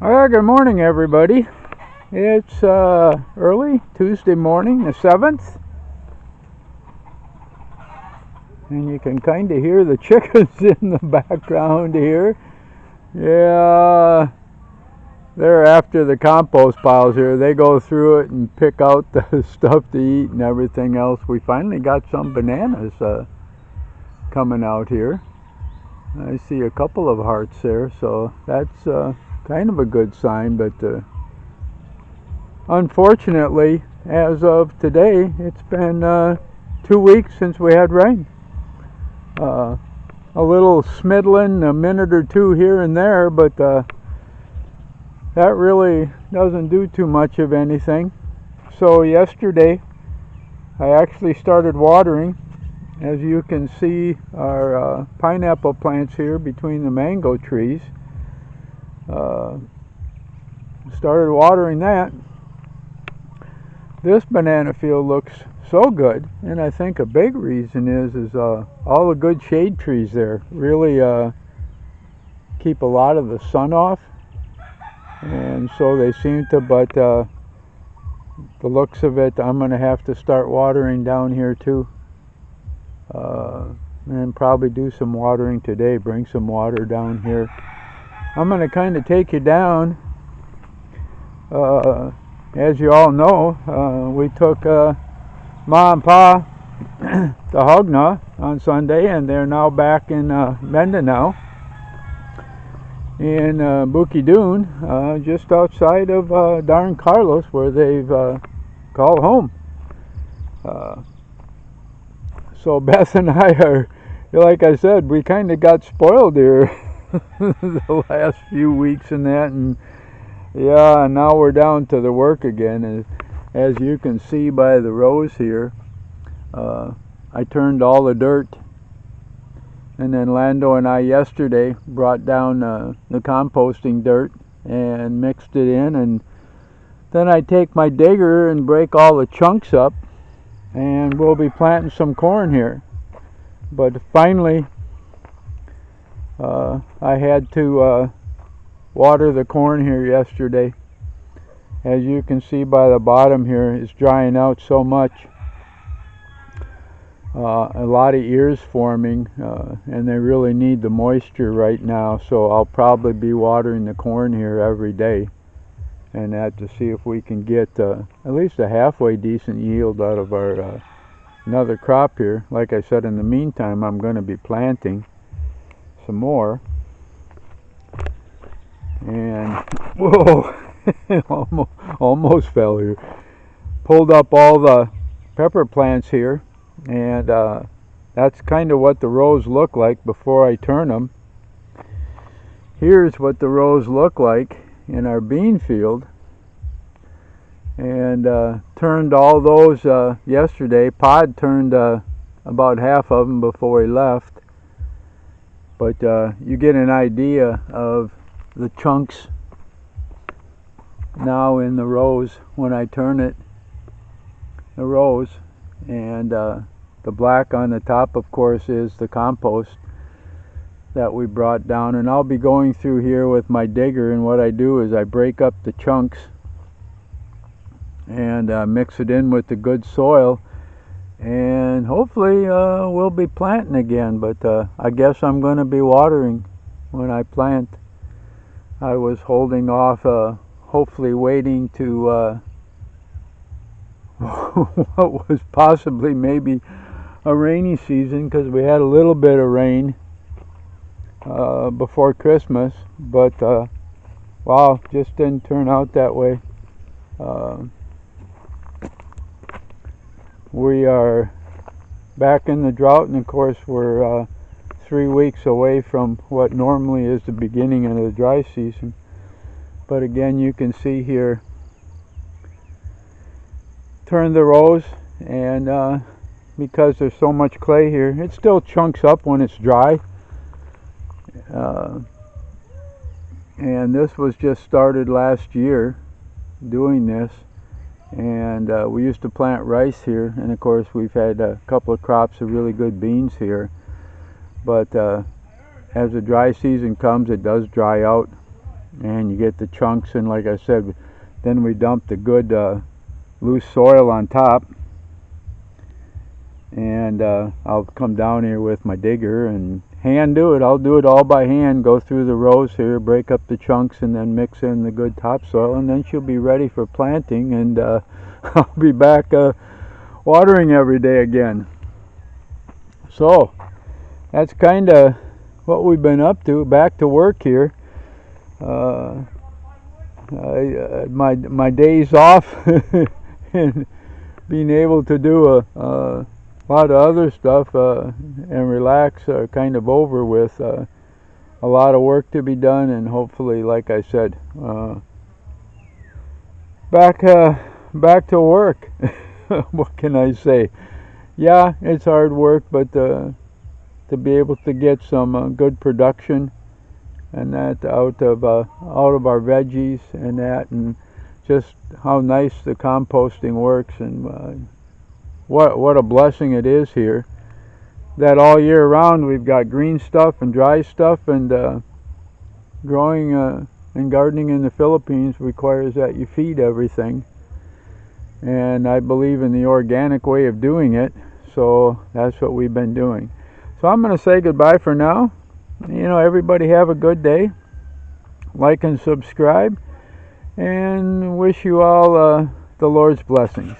Good morning, everybody. It's early Tuesday morning, the 7th, and you can kind of hear the chickens in the background here. Yeah, they're after the compost piles here. They go through it and pick out the stuff to eat and everything else. We finally got some bananas coming out here. I see a couple of hearts there, so that's kind of a good sign, but unfortunately, as of today, it's been 2 weeks since we had rain. A little smiddling, a minute or two here and there, but that really doesn't do too much of anything. So yesterday, I actually started watering. As you can see, our pineapple plants here between the mango trees. Started watering that. This banana field looks so good, and I think a big reason is all the good shade trees there really keep a lot of the sun off, and so they seem to. But the looks of it, I'm going to have to start watering down here too, and probably do some watering today. Bring some water down here. I'm going to kind of take you down. As you all know, we took Ma and Pa to Jagna on Sunday, and they're now back in Mindanao, in Bukidnon, just outside of Darn Carlos, where they've called home. So Beth and I are, like I said, we kind of got spoiled here the last few weeks and that, and yeah, now we're down to the work again. And as you can see by the rows here, I turned all the dirt, and then Lando and I yesterday brought down the composting dirt and mixed it in, and then I take my digger and break all the chunks up, and we'll be planting some corn here. But finally I had to water the corn here yesterday. As you can see by the bottom here, it's drying out so much. A lot of ears forming, and they really need the moisture right now, so I'll probably be watering the corn here every day, and that to see if we can get at least a halfway decent yield out of our another crop here. Like I said, in the meantime, I'm going to be planting some more. And whoa, almost fell here. Pulled up all the pepper plants here, and that's kind of what the rows look like before I turn them. Here's what the rows look like in our bean field, and turned all those yesterday. Pod turned about half of them before he left, but you get an idea of the chunks now in the rows when I turn it, the rows, and the black on the top, of course, is the compost that we brought down. And I'll be going through here with my digger, and what I do is I break up the chunks and mix it in with the good soil, and hopefully we'll be planting again. But I guess I'm going to be watering when I plant. I was holding off, hopefully waiting to what was possibly maybe a rainy season, because we had a little bit of rain before Christmas, but wow, just didn't turn out that way. We are back in the drought, and of course we're 3 weeks away from what normally is the beginning of the dry season. But again, you can see here, turn the rows, and because there's so much clay here, it still chunks up when it's dry. And this was just started last year doing this, and we used to plant rice here, and of course we've had a couple of crops of really good beans here. But as the dry season comes, it does dry out, and you get the chunks, and like I said, then we dump the good loose soil on top, and I'll come down here with my digger and hand do it. I'll do it all by hand, go through the rows here, break up the chunks, and then mix in the good topsoil, and then she'll be ready for planting, and I'll be back watering every day again. So that's kind of what we've been up to. Back to work here. My days off and being able to do a lot of other stuff and relax are kind of over with. A lot of work to be done, and hopefully, like I said, back to work. What can I say? Yeah, it's hard work, but to be able to get some good production and that out of our veggies and that, and just how nice the composting works, and what a blessing it is here that all year round we've got green stuff and dry stuff, and growing and gardening in the Philippines requires that you feed everything, and I believe in the organic way of doing it, so that's what we've been doing. So I'm going to say goodbye for now. Everybody have a good day. Like and subscribe, and wish you all the Lord's blessings.